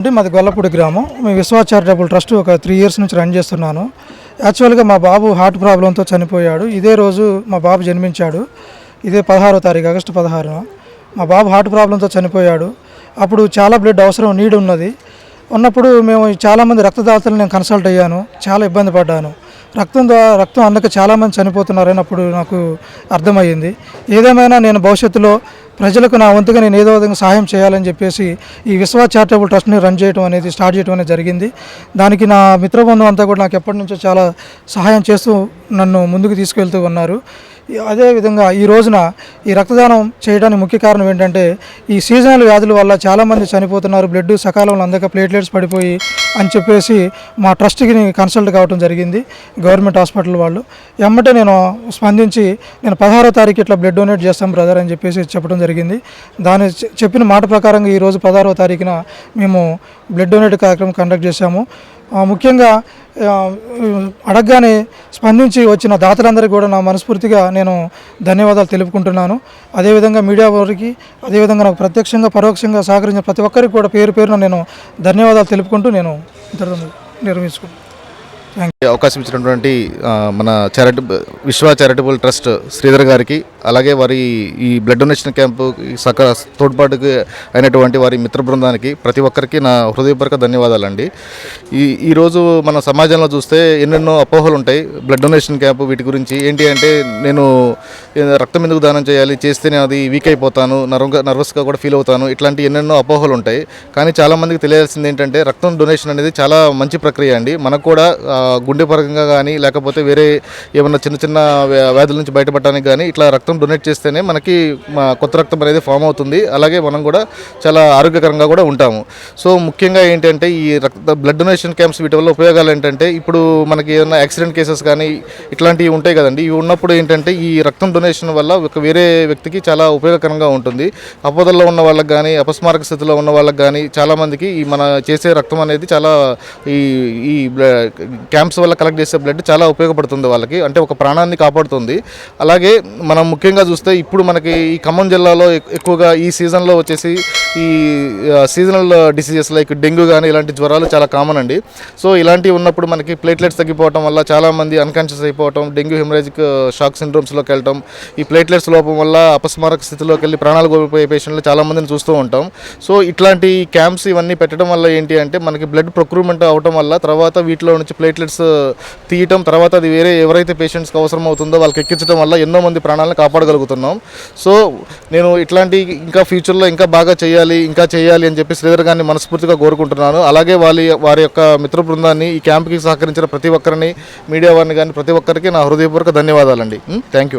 అంటే మాది గొల్లపూడి గ్రామం. మేము విశ్వాస్ చారిటబుల్ ట్రస్ట్ ఒక 3 ఇయర్స్ నుంచి రన్ చేస్తున్నాను. యాక్చువల్గా మా బాబు హార్ట్ ప్రాబ్లంతో చనిపోయాడు. ఇదే రోజు మా బాబు జన్మించాడు. ఇదే 16వ తారీఖు ఆగస్టు 16న మా బాబు హార్ట్ ప్రాబ్లంతో చనిపోయాడు. అప్పుడు చాలా బ్లడ్ అవసరం నీడ్ ఉన్నప్పుడు మేము చాలామంది రక్తదాతలు నేను కన్సల్ట్ అయ్యాను. చాలా ఇబ్బంది పడ్డాను. రక్తం అందక చాలామంది చనిపోతున్నారని అప్పుడు నాకు అర్థమయ్యింది. ఏదేమైనా నేను భవిష్యత్తులో ప్రజలకు నా వంతుగా నేను ఏదో విధంగా సహాయం చేయాలని చెప్పేసి ఈ విశ్వాస్ చారిటబుల్ ట్రస్ట్ని స్టార్ట్ చేయడం అనేది జరిగింది. దానికి నా మిత్రబృందం అంతా కూడా నాకు ఎప్పటి నుంచో చాలా సహాయం చేస్తూ నన్ను ముందుకు తీసుకెళ్తూ ఉన్నారు. అదేవిధంగా ఈ రోజున ఈ రక్తదానం చేయడానికి ముఖ్య కారణం ఏంటంటే ఈ సీజనల్ వ్యాధుల వల్ల చాలామంది చనిపోతున్నారు. బ్లడ్ సకాలంలో అందక ప్లేట్లెట్స్ పడిపోయి అని చెప్పేసి మా ట్రస్ట్కి కన్సల్ట్ కావడం జరిగింది గవర్నమెంట్ హాస్పిటల్ వాళ్ళు. ఎమ్మటే నేను స్పందించి నేను 16వ తారీఖు ఇట్లా బ్లడ్ డొనేట్ చేస్తాం బ్రదర్ అని చెప్పేసి చెప్పడం జరిగింది. దాని చెప్పిన మాట ప్రకారంగా ఈరోజు 16వ తారీఖున మేము బ్లడ్ డొనేట్ కార్యక్రమం కండక్ట్ చేశాము. ముఖ్యంగా అడగగానే స్పందించి వచ్చిన దాతలందరికీ కూడా నా మనస్ఫూర్తిగా నేను ధన్యవాదాలు తెలుపుకుంటున్నాను. అదేవిధంగా మీడియా వారికి, అదేవిధంగా నాకు ప్రత్యక్షంగా పరోక్షంగా సహకరించిన ప్రతి ఒక్కరికి కూడా పేరున నేను ధన్యవాదాలు తెలుపుకుంటూ నేను నిర్వహించుకుంటాను. అవకాశం ఇచ్చినటువంటి మన విశ్వ చారిటబుల్ ట్రస్ట్ శ్రీధర్ గారికి, అలాగే వారి ఈ బ్లడ్ డొనేషన్ క్యాంపు తోడ్పాటుకు అయినటువంటి వారి మిత్ర బృందానికి ప్రతి ఒక్కరికి నా హృదయపూర్వక ధన్యవాదాలండి. ఈరోజు మన సమాజంలో చూస్తే ఎన్నెన్నో అపోహలు ఉంటాయి బ్లడ్ డొనేషన్ క్యాంపు వీటి గురించి. ఏంటి అంటే నేను రక్తం ఎందుకు దానం చేయాలి, చేస్తే నేను అది వీక్ అయిపోతాను, నర్వస్గా కూడా ఫీల్ అవుతాను, ఇట్లాంటి ఎన్నెన్నో అపోహలు ఉంటాయి. కానీ చాలామందికి తెలియాల్సింది ఏంటంటే రక్తం డొనేషన్ అనేది చాలా మంచి ప్రక్రియ అండి. మనకు కూడా గుండె పరంగా కానీ లేకపోతే వేరే ఏమన్నా చిన్న చిన్న వ్యాధుల నుంచి బయటపడడానికి కానీ ఇట్లా రక్తం డొనేట్ చేస్తేనే మనకి కొత్త రక్తం అనేది ఫామ్ అవుతుంది. అలాగే మనం కూడా చాలా ఆరోగ్యకరంగా కూడా ఉంటాము. సో ముఖ్యంగా ఏంటంటే ఈ బ్లడ్ డొనేషన్ క్యాంప్స్ వీటి వల్ల ఉపయోగాలు ఏంటంటే ఇప్పుడు మనకి ఏదైనా యాక్సిడెంట్ కేసెస్ కానీ ఇట్లాంటివి ఉంటాయి కదండి. ఇవి ఉన్నప్పుడు ఏంటంటే ఈ రక్తం డొనేషన్ వల్ల ఒక వేరే వ్యక్తికి చాలా ఉపయోగకరంగా ఉంటుంది. అపోదల్లో ఉన్న వాళ్ళకి కానీ అపస్మారక స్థితిలో ఉన్న వాళ్ళకి కానీ చాలామందికి ఈ మన చేసే రక్తం అనేది చాలా ఈ క్యాంప్స్ వల్ల కలెక్ట్ చేసే బ్లడ్ చాలా ఉపయోగపడుతుంది వాళ్ళకి, అంటే ఒక ప్రాణాన్ని కాపాడుతుంది. అలాగే మనం ముఖ్యంగా చూస్తే ఇప్పుడు మనకి ఈ ఖమ్మం జిల్లాలో ఎక్కువగా ఈ సీజన్లో వచ్చేసి ఈ సీజనల్ డిసీజెస్ లైక్ డెంగ్యూ కానీ ఇలాంటి జ్వరాలు చాలా కామన్ అండి. సో ఇలాంటివి ఉన్నప్పుడు మనకి ప్లేట్లెట్స్ తగ్గిపోవడం వల్ల చాలామంది అన్కాన్షియస్ అయిపోవటం, డెంగ్యూ హెమరేజిక్ షాక్ సిండ్రోమ్స్లోకి వెళ్ళటం, ఈ ప్లేట్లెట్స్ లోపం వల్ల అపస్మారక స్థితిలోకి వెళ్ళి ప్రాణాలు కోల్పోయే పేషెంట్లు చాలామందిని చూస్తూ ఉంటాం. సో ఇట్లాంటి క్యాంప్స్ ఇవన్నీ పెట్టడం వల్ల ఏంటి అంటే మనకి బ్లడ్ ప్రొక్యూర్మెంట్ అవటం వల్ల తర్వాత వీటిలో నుంచి ప్లేట్లెట్స్ తీయటం, తర్వాత అది వేరే ఎవరైతే పేషెంట్స్కి అవసరం అవుతుందో వాళ్ళకి ఎక్కించడం వల్ల ఎన్నో మంది ప్రాణాలను కాపాడగలుగుతున్నాం. సో నేను ఇట్లాంటి ఇంకా ఫ్యూచర్లో ఇంకా బాగా చేయాలి అని చెప్పి శ్రీధర్ గారిని మనస్ఫూర్తిగా కోరుకుంటున్నాను. అలాగే వారి యొక్క మిత్ర బృందాన్ని ఈ క్యాంప్కి సహకరించిన ప్రతి ఒక్కరిని, మీడియా వారిని కానీ ప్రతి ఒక్కరికి నా హృదయపూర్వక ధన్యవాదాలండి. Thank you.